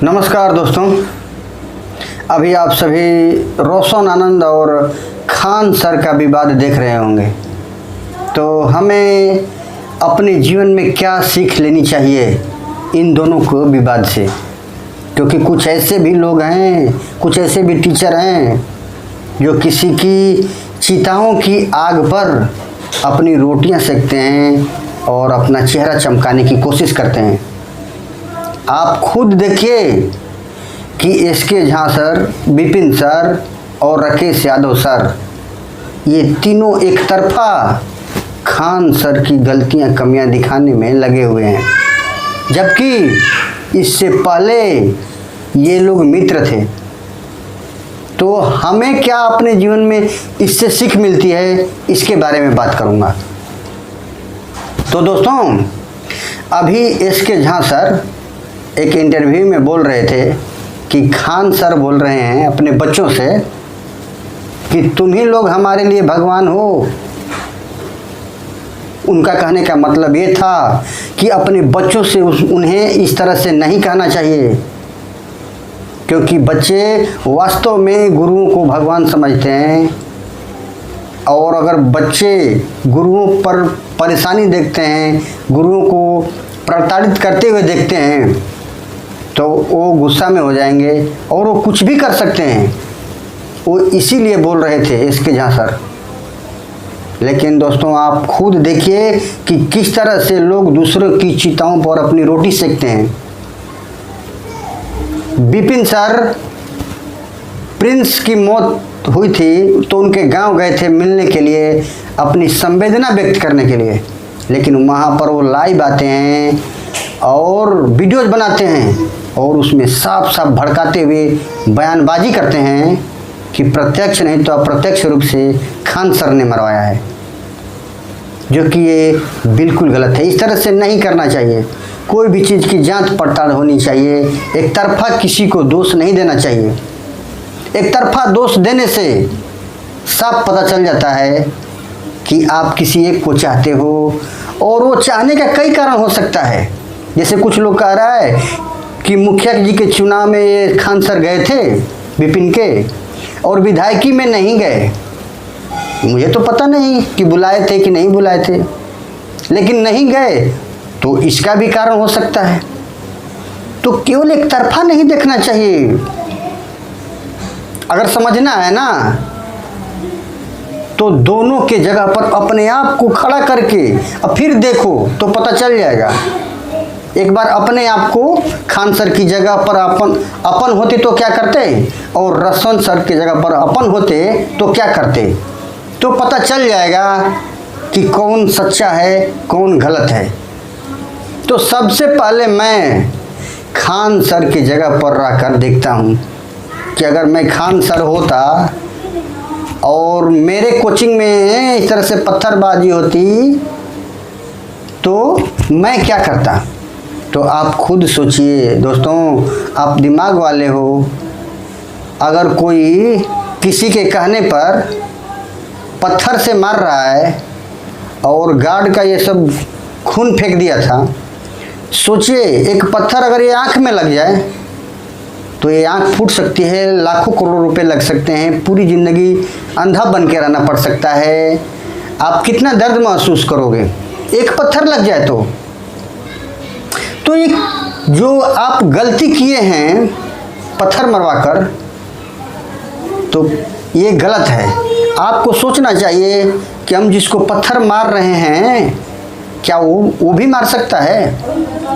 नमस्कार दोस्तों, अभी आप सभी रोशन आनंद और खान सर का विवाद देख रहे होंगे। तो हमें अपने जीवन में क्या सीख लेनी चाहिए इन दोनों को विवाद से, क्योंकि कुछ ऐसे भी लोग हैं, कुछ ऐसे भी टीचर हैं जो किसी की चिताओं की आग पर अपनी रोटियां सेकते हैं और अपना चेहरा चमकाने की कोशिश करते हैं। आप खुद देखिए कि SK Jha sir, Vipin sir और राकेश यादव सर, ये तीनों एक तरफा खान सर की गलतियां कमियां दिखाने में लगे हुए हैं, जबकि इससे पहले ये लोग मित्र थे। तो हमें क्या अपने जीवन में इससे सीख मिलती है, इसके बारे में बात करूंगा। तो दोस्तों, अभी एसके झा सर एक इंटरव्यू में बोल रहे थे कि खान सर बोल रहे हैं अपने बच्चों से कि तुम ही लोग हमारे लिए भगवान हो। उनका कहने का मतलब ये था कि अपने बच्चों से उन्हें इस तरह से नहीं कहना चाहिए, क्योंकि बच्चे वास्तव में गुरुओं को भगवान समझते हैं। और अगर बच्चे गुरुओं पर परेशानी देखते हैं, गुरुओं को प्रताड़ित करते हुए देखते हैं, तो वो गुस्सा में हो जाएंगे और वो कुछ भी कर सकते हैं। वो इसीलिए बोल रहे थे एसके झा सर। लेकिन दोस्तों, आप खुद देखिए कि किस तरह से लोग दूसरों की चिताओं पर अपनी रोटी सेकते हैं। विपिन सर, प्रिंस की मौत हुई थी तो उनके गांव गए थे मिलने के लिए, अपनी संवेदना व्यक्त करने के लिए, लेकिन वहाँ पर वो लाइव आते हैं और वीडियोज बनाते हैं और उसमें साफ साफ भड़काते हुए बयानबाजी करते हैं कि प्रत्यक्ष नहीं तो अप्रत्यक्ष रूप से खान सर ने मरवाया है, जो कि ये बिल्कुल गलत है। इस तरह से नहीं करना चाहिए। कोई भी चीज़ की जांच पड़ताल होनी चाहिए। एक तरफा किसी को दोष नहीं देना चाहिए। एक तरफा दोष देने से साफ पता चल जाता है कि आप किसी एक को चाहते हो, और वो चाहने का कई कारण हो सकता है। जैसे कुछ लोग कह रहा है कि मुखिया जी के चुनाव में ये खान सर गए थे विपिन के, और विधायकी में नहीं गए। मुझे तो पता नहीं कि बुलाए थे कि नहीं बुलाए थे, लेकिन नहीं गए तो इसका भी कारण हो सकता है। तो केवल एक तरफा नहीं देखना चाहिए। अगर समझना है ना, तो दोनों के जगह पर अपने आप को खड़ा करके अब फिर देखो तो पता चल जाएगा। एक बार अपने आप को खान सर की जगह पर अपन होते तो क्या करते, और रोशन सर की जगह पर अपन होते तो क्या करते, तो पता चल जाएगा कि कौन सच्चा है कौन गलत है। तो सबसे पहले मैं खान सर की जगह पर रहकर देखता हूँ कि अगर मैं खान सर होता और मेरे कोचिंग में इस तरह से पत्थरबाजी होती तो मैं क्या करता। तो आप खुद सोचिए दोस्तों, आप दिमाग वाले हो। अगर कोई किसी के कहने पर पत्थर से मार रहा है और गार्ड का ये सब खून फेंक दिया था, सोचिए एक पत्थर अगर ये आँख में लग जाए तो ये आँख फूट सकती है, लाखों करोड़ रुपए लग सकते हैं, पूरी ज़िंदगी अंधा बन के रहना पड़ सकता है। आप कितना दर्द महसूस करोगे एक पत्थर लग जाए तो ये जो आप गलती किए हैं पत्थर मरवाकर, तो ये गलत है। आपको सोचना चाहिए कि हम जिसको पत्थर मार रहे हैं क्या वो भी मार सकता है।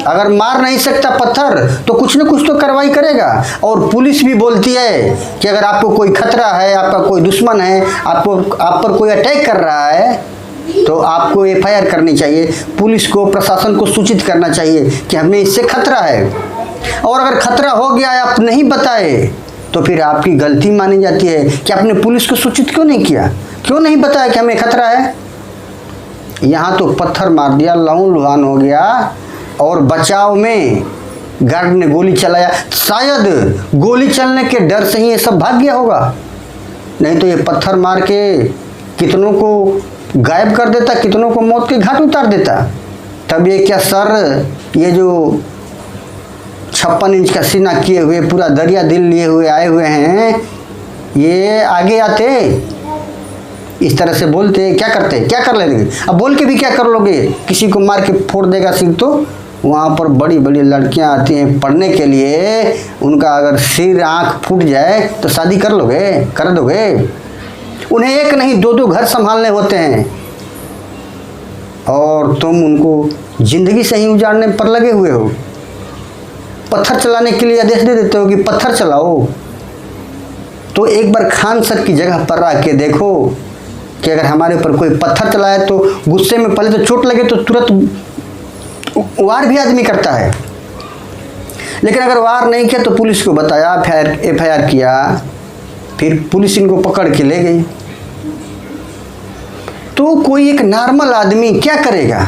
अगर मार नहीं सकता पत्थर तो कुछ न कुछ तो कार्रवाई करेगा। और पुलिस भी बोलती है कि अगर आपको कोई खतरा है, आपका कोई दुश्मन है, आप पर कोई अटैक कर रहा है, तो आपको एफआईआर करनी चाहिए। पुलिस को, प्रशासन को सूचित करना चाहिए कि हमें इससे खतरा है। और अगर खतरा हो गया है आप नहीं बताए तो फिर आपकी गलती मानी जाती है कि आपने पुलिस को सूचित क्यों नहीं किया, क्यों नहीं बताया कि हमें खतरा है। यहाँ तो पत्थर मार दिया, लहू लुहान हो गया, और बचाव में गार्ड ने गोली चलाया। शायद गोली चलने के डर से ही ये सब भाग गया होगा, नहीं तो ये पत्थर मार के कितनों को गायब कर देता, कितनों को मौत के घाट उतार देता। तब ये क्या सर, ये जो 56 इंच का सीना किए हुए, पूरा दरिया दिल लिए हुए आए हुए हैं, ये आगे आते इस तरह से बोलते, क्या करते, क्या कर लेंगे? अब बोल के भी क्या कर लोगे? किसी को मार के फोड़ देगा सिर तो वहाँ पर बड़ी बड़ी लड़कियाँ आती हैं पढ़ने के लिए, उनका अगर सिर आँख फूट जाए तो शादी कर लोगे, कर दोगे? उन्हें एक नहीं दो दो घर संभालने होते हैं और तुम उनको ज़िंदगी से ही उजाड़ने पर लगे हुए हो। पत्थर चलाने के लिए आदेश दे देते हो कि पत्थर चलाओ। तो एक बार खान सर की जगह पर रह के देखो कि अगर हमारे ऊपर कोई पत्थर चलाए तो गुस्से में पहले तो चोट लगे तो तुरंत वार भी आदमी करता है, लेकिन अगर वार नहीं किया तो पुलिस को बताया, एफआईआर किया, फिर पुलिस इनको पकड़ के ले गई। तो कोई एक नॉर्मल आदमी क्या करेगा?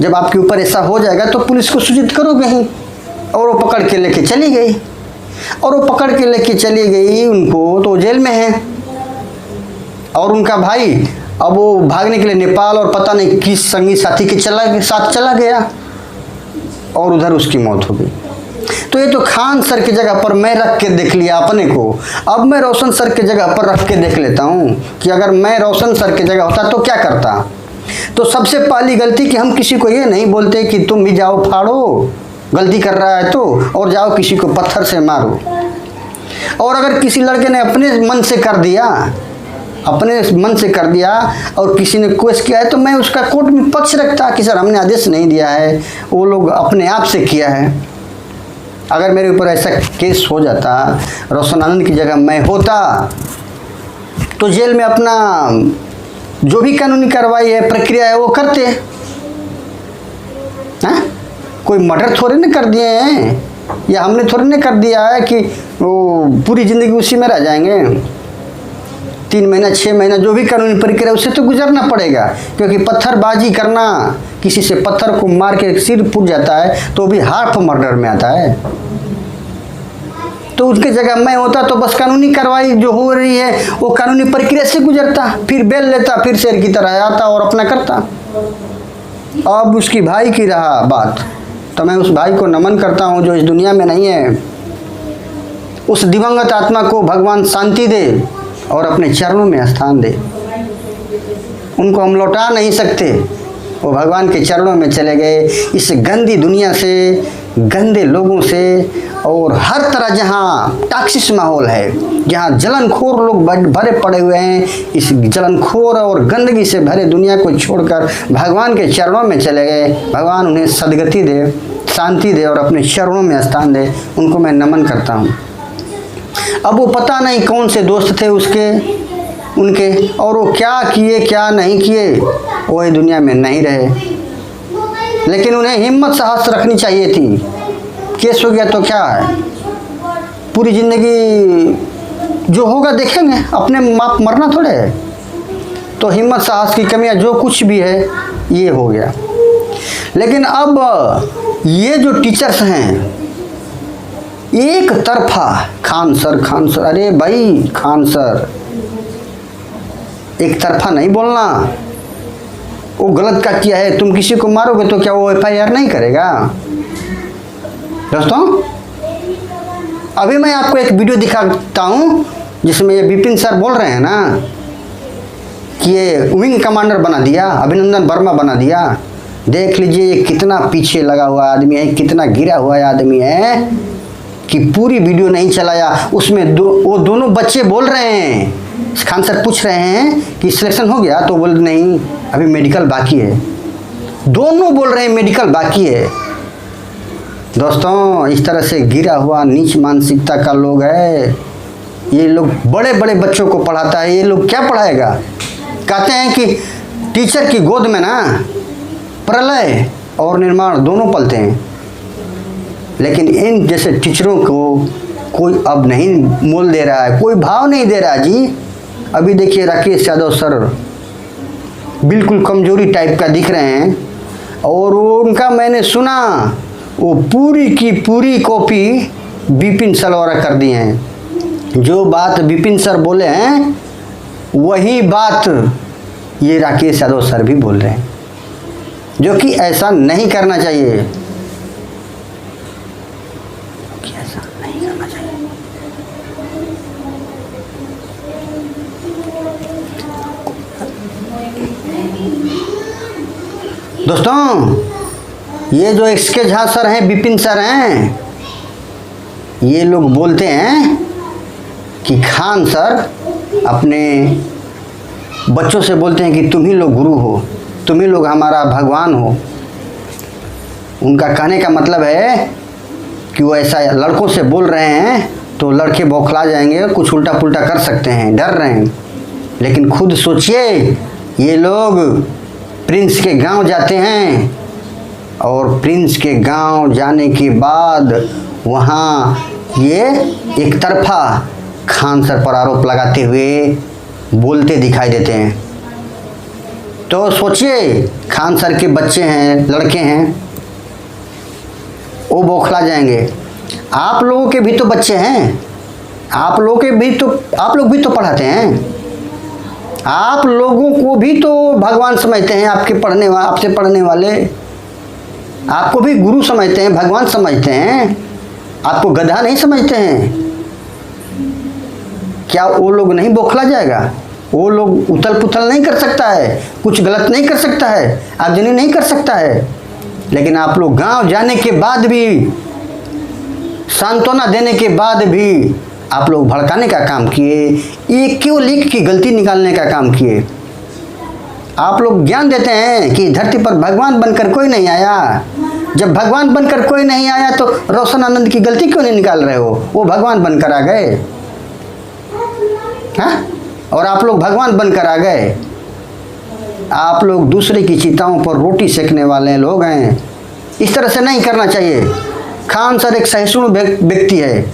जब आपके ऊपर ऐसा हो जाएगा तो पुलिस को सूचित करोगे ही, और वो पकड़ के लेके चली गई, और वो पकड़ के लेके चली गई उनको, तो जेल में है। और उनका भाई अब वो भागने के लिए नेपाल और पता नहीं किस संगी साथी के साथ चला गया और उधर उसकी मौत हो गई। तो ये तो खान सर की जगह पर मैं रख के देख लिया अपने को। अब मैं रोशन सर की जगह पर रख के देख लेता हूँ कि अगर मैं रोशन सर की जगह होता तो क्या करता। तो सबसे पहली गलती कि हम किसी को ये नहीं बोलते कि तुम भी जाओ फाड़ो, गलती कर रहा है तो, और जाओ किसी को पत्थर से मारो। और अगर किसी लड़के ने अपने मन से कर दिया, अपने मन से कर दिया और किसी ने केस किया है तो मैं उसका कोर्ट में पक्ष रखता कि सर हमने आदेश नहीं दिया है, वो लोग अपने आप से किया है। अगर मेरे ऊपर ऐसा केस हो जाता, रोशन आनंद की जगह मैं होता, तो जेल में अपना जो भी कानूनी कार्रवाई है, प्रक्रिया है, वो करते हैं। कोई मर्डर थोड़े ना कर दिए हैं, या हमने थोड़े ना कर दिया है कि वो पूरी ज़िंदगी उसी में रह जाएंगे। 3 महीना 6 महीना जो भी कानूनी प्रक्रिया उससे तो गुजरना पड़ेगा, क्योंकि पत्थरबाजी करना, किसी से पत्थर को मार के सिर फूट जाता है तो भी हार्फ मर्डर में आता है। तो उसके जगह मैं होता तो बस कानूनी कार्रवाई जो हो रही है वो कानूनी प्रक्रिया से गुजरता, फिर बेल लेता, फिर शेर की तरह आता और अपना करता। अब उसकी भाई की रहा बात, तो मैं उस भाई को नमन करता हूँ जो इस दुनिया में नहीं है। उस दिवंगत आत्मा को भगवान शांति दे और अपने चरणों में स्थान दे। उनको हम लौटा नहीं सकते, वो भगवान के चरणों में चले गए। इस गंदी दुनिया से, गंदे लोगों से, और हर तरह जहाँ टॉक्सिक माहौल है, जहाँ जलनखोर लोग भरे पड़े हुए हैं, इस जलनखोर और गंदगी से भरे दुनिया को छोड़कर भगवान के चरणों में चले गए। भगवान उन्हें सद्गति दे, शांति दे और अपने चरणों में स्थान दे। उनको मैं नमन करता हूँ। अब वो पता नहीं कौन से दोस्त थे उनके, और वो क्या किए क्या नहीं किए, वो ये दुनिया में नहीं रहे, लेकिन उन्हें हिम्मत साहस रखनी चाहिए थी। केस हो गया तो क्या है, पूरी ज़िंदगी जो होगा देखेंगे, अपने माप मरना थोड़े है। तो हिम्मत साहस की कमियां जो कुछ भी है ये हो गया। लेकिन अब ये जो टीचर्स हैं एक तरफा खान सर, अरे भाई खान सर, एक तरफा नहीं बोलना। वो गलत का किया है, तुम किसी को मारोगे तो क्या वो एफआईआर नहीं करेगा? दोस्तों अभी मैं आपको एक वीडियो दिखाता हूँ जिसमें ये विपिन सर बोल रहे हैं ना कि ये विंग कमांडर बना दिया, अभिनंदन वर्मा बना दिया। देख लीजिए ये कितना पीछे लगा हुआ आदमी है, कितना गिरा हुआ आदमी है कि पूरी वीडियो नहीं चलाया। उसमें वो दोनों बच्चे बोल रहे हैं, खान सर पूछ रहे हैं कि सिलेक्शन हो गया, तो बोल नहीं अभी मेडिकल बाकी है। दोनों बोल रहे हैं मेडिकल बाकी है। दोस्तों इस तरह से गिरा हुआ नीच मानसिकता का लोग है। ये लोग बड़े बड़े बच्चों को पढ़ाता है, ये लोग क्या पढ़ाएगा? कहते हैं कि टीचर की गोद में ना प्रलय और निर्माण दोनों पलते हैं, लेकिन इन जैसे टीचरों को कोई अब नहीं मोल दे रहा है, कोई भाव नहीं दे रहा जी। अभी देखिए राकेश यादव सर बिल्कुल कमजोरी टाइप का दिख रहे हैं, और उनका मैंने सुना वो पूरी की पूरी कॉपी विपिन सलवारा कर दिए हैं। जो बात विपिन सर बोले हैं वही बात ये राकेश यादव सर भी बोल रहे हैं, जो कि ऐसा नहीं करना चाहिए। नहीं करना चाहिए। दोस्तों, ये जो इसके झा सर हैं, विपिन सर हैं, ये लोग बोलते हैं कि खान सर अपने बच्चों से बोलते हैं कि तुम ही लोग गुरु हो, तुम ही लोग हमारा भगवान हो। उनका कहने का मतलब है कि वो ऐसा लड़कों से बोल रहे हैं तो लड़के बौखला जाएंगे, कुछ उल्टा पुल्टा कर सकते हैं, डर रहे हैं। लेकिन खुद सोचिए, ये लोग प्रिंस के गांव जाते हैं और प्रिंस के गांव जाने के बाद वहाँ ये एक तरफा खान सर पर आरोप लगाते हुए बोलते दिखाई देते हैं। तो सोचिए, खान सर के बच्चे हैं, लड़के हैं, वो बौखला जाएंगे। आप लोगों के भी तो बच्चे हैं, आप लोग भी तो पढ़ाते हैं, आप लोगों को भी तो भगवान समझते हैं, आपसे पढ़ने वाले आपको भी गुरु समझते हैं, भगवान समझते हैं, आपको गधा नहीं समझते हैं। क्या वो लोग नहीं बौखला जाएगा? वो लोग उथल पुथल नहीं कर सकता है, कुछ गलत नहीं कर सकता है, आगजनी नहीं कर सकता है। लेकिन आप लोग गांव जाने के बाद भी, सांत्वना देने के बाद भी आप लोग भड़काने का काम किए, ये क्यों लिख की गलती निकालने का काम किए। आप लोग ज्ञान देते हैं कि धरती पर भगवान बनकर कोई नहीं आया। जब भगवान बनकर कोई नहीं आया तो रोशन आनंद की गलती क्यों नहीं निकाल रहे हो? वो भगवान बनकर आ गए, हाँ? और आप लोग भगवान बनकर आ गए। आप लोग दूसरे की चिताओं पर रोटी सेकने वाले लोग हैं। इस तरह से नहीं करना चाहिए। खान सर एक सहिष्णु व्यक्ति है।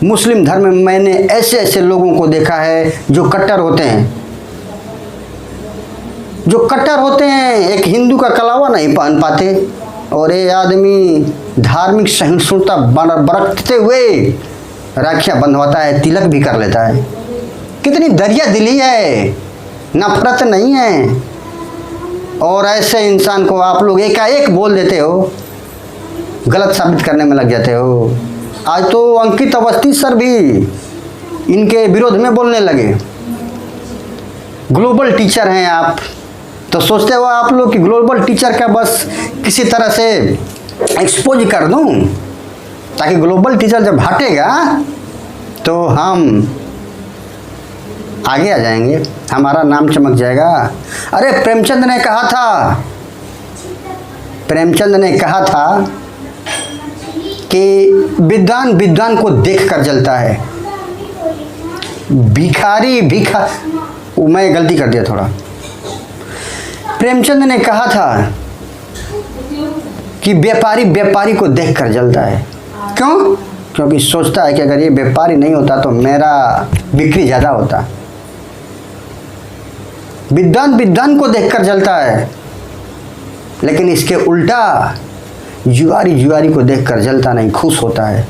मुस्लिम धर्म में मैंने ऐसे ऐसे लोगों को देखा है जो कट्टर होते हैं, एक हिंदू का कलावा नहीं पहन पाते और ये आदमी धार्मिक सहिष्णुता बरतते हुए राखियाँ बंधवाता है, तिलक भी कर लेता है। कितनी दरिया दिली है, नफरत नहीं है। और ऐसे इंसान को आप लोग एकाएक बोल देते हो, गलत साबित करने में लग जाते हो। आज तो अंकित अवस्थी सर भी इनके विरोध में बोलने लगे। ग्लोबल टीचर हैं आप, तो सोचते हो आप लोग कि ग्लोबल टीचर का बस किसी तरह से एक्सपोज कर दूं, ताकि ग्लोबल टीचर जब हटेगा तो हम आगे आ जाएंगे, हमारा नाम चमक जाएगा। अरे प्रेमचंद ने कहा था कि विद्वान को देखकर जलता है, मैं गलती कर दिया थोड़ा। प्रेमचंद ने कहा था कि व्यापारी को देखकर जलता है। क्यों? क्योंकि सोचता है कि अगर ये व्यापारी नहीं होता तो मेरा बिक्री ज़्यादा होता। विद्वान को देखकर जलता है, लेकिन इसके उल्टा जुआरी को देखकर जलता नहीं, खुश होता है।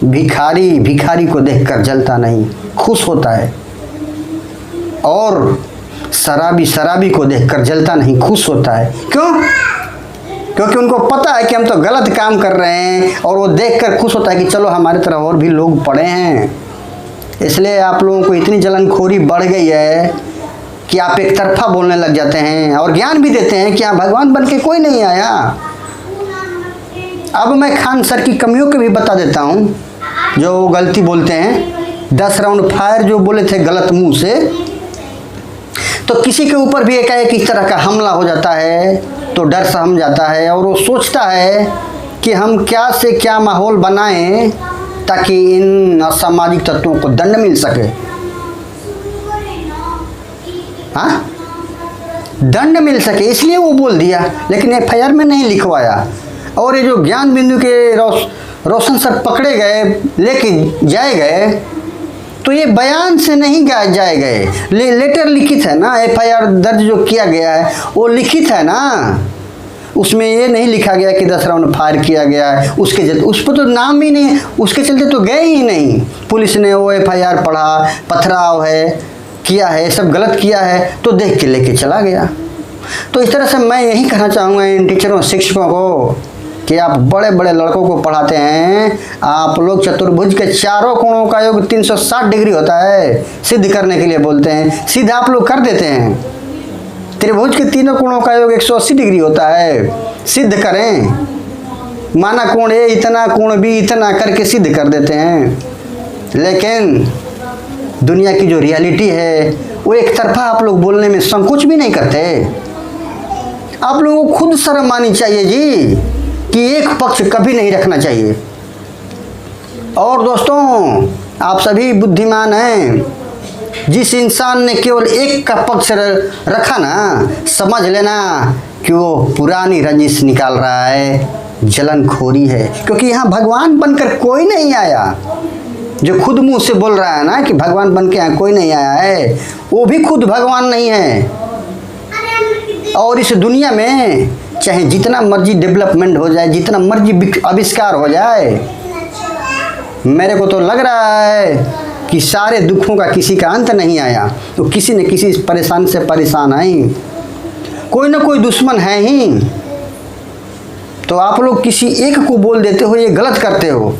भिखारी को देखकर जलता नहीं, खुश होता है। और शराबी को देखकर जलता नहीं, खुश होता है। क्यों? क्योंकि उनको पता है कि हम तो गलत काम कर रहे हैं, और वो देखकर खुश होता है कि चलो हमारे तरह और भी लोग पड़े हैं। इसलिए आप लोगों को इतनी जलनखोरी बढ़ गई है कि आप एक तरफा बोलने लग जाते हैं और ज्ञान भी देते हैं कि यहाँ भगवान बन के कोई नहीं आया। अब मैं खान सर की कमियों को भी बता देता हूँ, जो गलती बोलते हैं। 10 राउंड फायर जो बोले थे गलत मुंह से, तो किसी के ऊपर भी एकाएक इस तरह का हमला हो जाता है तो डर सहम जाता है, और वो सोचता है कि हम क्या से क्या माहौल बनाएं ताकि इन असामाजिक तत्वों को दंड मिल सके। हाँ, दंड मिल सके, इसलिए वो बोल दिया, लेकिन FIR में नहीं लिखवाया। और ये जो ज्ञान बिंदु के रोशन सर पकड़े गए, लेके जाए गए, तो ये बयान से नहीं जाए गए, लेटर लिखित है ना। FIR दर्ज जो किया गया है वो लिखित है ना, उसमें ये नहीं लिखा गया कि 10 राउंड फायर किया गया है। उस पर तो नाम ही नहीं, उसके चलते तो गए ही नहीं। पुलिस ने वो FIR पढ़ा, पथराव है किया है, सब गलत किया है, तो देख के लेके चला गया। तो इस तरह से मैं यही कहना चाहूँगा इन टीचरों शिक्षकों को कि आप बड़े बड़े लड़कों को पढ़ाते हैं, आप लोग चतुर्भुज के चारों कोणों का योग 360 डिग्री होता है सिद्ध करने के लिए बोलते हैं, सिद्ध आप लोग कर देते हैं। त्रिभुज के तीनों कोणों का योग 180 डिग्री होता है, सिद्ध करें। माना कोण ए इतना, कोण बी इतना करके सिद्ध कर देते हैं। लेकिन दुनिया की जो रियलिटी है वो एक तरफा आप लोग बोलने में संकोच भी नहीं करते। आप लोगों को खुद शर्म आनी चाहिए जी कि एक पक्ष कभी नहीं रखना चाहिए। और दोस्तों, आप सभी बुद्धिमान हैं, जिस इंसान ने केवल एक का पक्ष रखा ना, समझ लेना कि वो पुरानी रंजिश निकाल रहा है, जलनखोरी है। क्योंकि यहाँ भगवान बनकर कोई नहीं आया। जो खुद मुंह से बोल रहा है ना कि भगवान बन के यहाँ कोई नहीं आया है, वो भी खुद भगवान नहीं है। और इस दुनिया में चाहे जितना मर्जी डेवलपमेंट हो जाए, जितना मर्जी आविष्कार हो जाए, मेरे को तो लग रहा है कि सारे दुखों का किसी का अंत नहीं आया। तो किसी न किसी परेशान से परेशान आई, कोई ना कोई दुश्मन है ही। तो आप लोग किसी एक को बोल देते हो, ये गलत करते हो।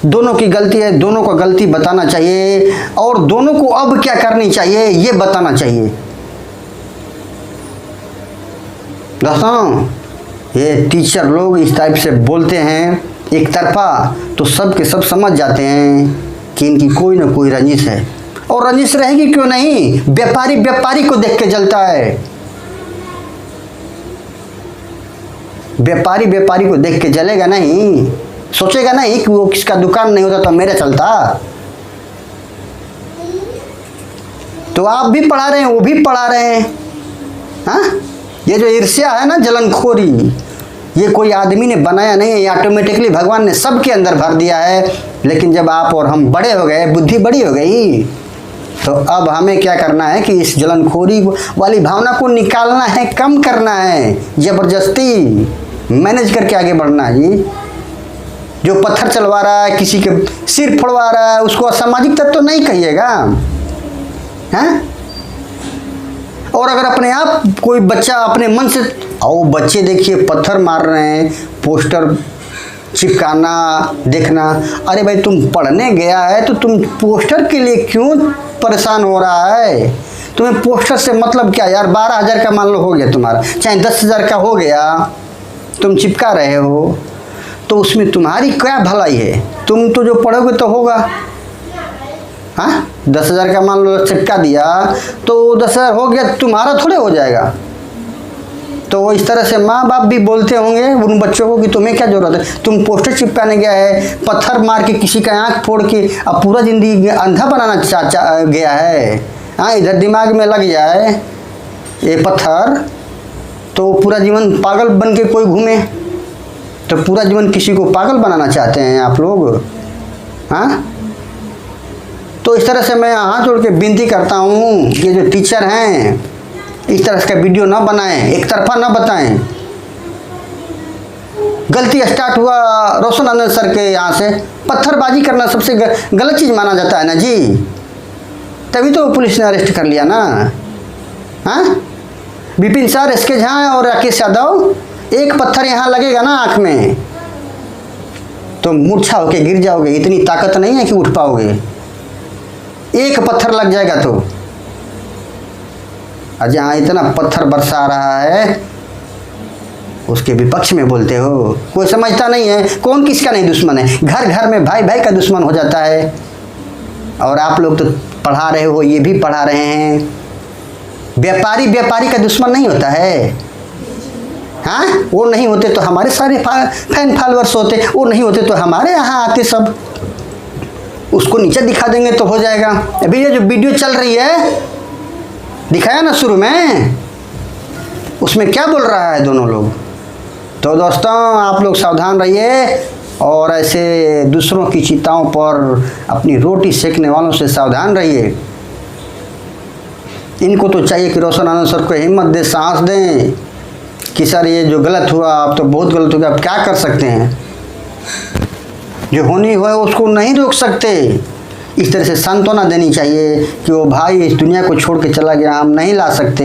दोनों की गलती है, दोनों को गलती बताना चाहिए और दोनों को अब क्या करनी चाहिए ये बताना चाहिए। दोस्तों, ये टीचर लोग इस टाइप से बोलते हैं एक तरफा, तो सब के सब समझ जाते हैं कि इनकी कोई ना कोई रंजिश है। और रंजिश रहेगी क्यों नहीं, व्यापारी व्यापारी को देख के जलता है। व्यापारी व्यापारी को देख के जलेगा नहीं, सोचेगा नहीं कि वो किसका दुकान नहीं होता तो मेरा चलता। तो आप भी पढ़ा रहे हैं, वो भी पढ़ा रहे हैं। हाँ, ये जो ईर्ष्या है ना, जलनखोरी, ये कोई आदमी ने बनाया नहीं है, ये ऑटोमेटिकली भगवान ने सबके अंदर भर दिया है। लेकिन जब आप और हम बड़े हो गए, बुद्धि बड़ी हो गई, तो अब हमें क्या करना है कि इस जलनखोरी वाली भावना को निकालना है, कम करना है, जबरदस्ती मैनेज करके आगे बढ़ना है जी। जो पत्थर चलवा रहा है, किसी के सिर फोड़वा रहा है, उसको असामाजिक तत्व तो नहीं कहिएगा, हैं? और अगर अपने आप कोई बच्चा अपने मन से, आओ बच्चे देखिए पत्थर मार रहे हैं, पोस्टर चिपकाना देखना, अरे भाई तुम पढ़ने गया है तो तुम पोस्टर के लिए क्यों परेशान हो रहा है? तुम्हें पोस्टर से मतलब क्या यार? 12,000 का मान लो हो गया तुम्हारा, चाहे 10,000 का हो गया, तुम चिपका रहे हो, तो उसमें तुम्हारी क्या भलाई है? तुम तो जो पढ़ोगे तो होगा। हाँ, 10,000 का मान लो चिपका दिया तो 10,000 हो गया, तुम्हारा थोड़े हो जाएगा। तो इस तरह से माँ बाप भी बोलते होंगे उन बच्चों को कि तुम्हें क्या जरूरत है, तुम पोस्टर चिपकाने गया है, पत्थर मार के किसी का आँख फोड़ के अब पूरा जिंदगी अंधा बनाना गया है। हाँ, इधर दिमाग में लग जाए ये पत्थर तो पूरा जीवन पागल बन के कोई घूमे, तो पूरा जीवन किसी को पागल बनाना चाहते हैं आप लोग। हाँ, तो इस तरह से मैं हाथ जोड़ के विनती करता हूँ कि जो टीचर हैं इस तरह का वीडियो ना बनाएं, एक तरफा ना बताएं। गलती स्टार्ट हुआ रोशन आनंद सर के यहाँ से, पत्थरबाजी करना सबसे गलत चीज़ माना जाता है ना जी, तभी तो पुलिस ने अरेस्ट कर लिया ना। हाँ, विपिन सर, एसके झा और राकेश यादव, एक पत्थर यहाँ लगेगा ना आँख में तो मूर्छा होके गिर जाओगे, इतनी ताकत नहीं है कि उठ पाओगे। एक पत्थर लग जाएगा तो जहाँ इतना पत्थर बरसा रहा है उसके विपक्ष में बोलते हो। कोई समझता नहीं है कौन किसका नहीं दुश्मन है, घर घर में भाई भाई का दुश्मन हो जाता है। और आप लोग तो पढ़ा रहे हो, ये भी पढ़ा रहे हैं, व्यापारी व्यापारी का दुश्मन नहीं होता है। हाँ, वो नहीं होते तो हमारे सारे फैन फॉलोअर्स होते, वो नहीं होते तो हमारे यहाँ आते सब, उसको नीचे दिखा देंगे तो हो जाएगा। अभी ये जो वीडियो चल रही है दिखाया ना शुरू में, उसमें क्या बोल रहा है दोनों लोग। तो दोस्तों, आप लोग सावधान रहिए और ऐसे दूसरों की चिताओं पर अपनी रोटी सेकने वालों से सावधान रहिए। इनको तो चाहिए कि रोशन आनंद सर को हिम्मत दे, साहस दें कि सर ये जो गलत हुआ अब तो बहुत गलत हो गया, अब क्या कर सकते हैं, जो होनी हो उसको नहीं रोक सकते। इस तरह से सांत्वना देनी चाहिए कि वो भाई इस दुनिया को छोड़ के चला गया, हम नहीं ला सकते।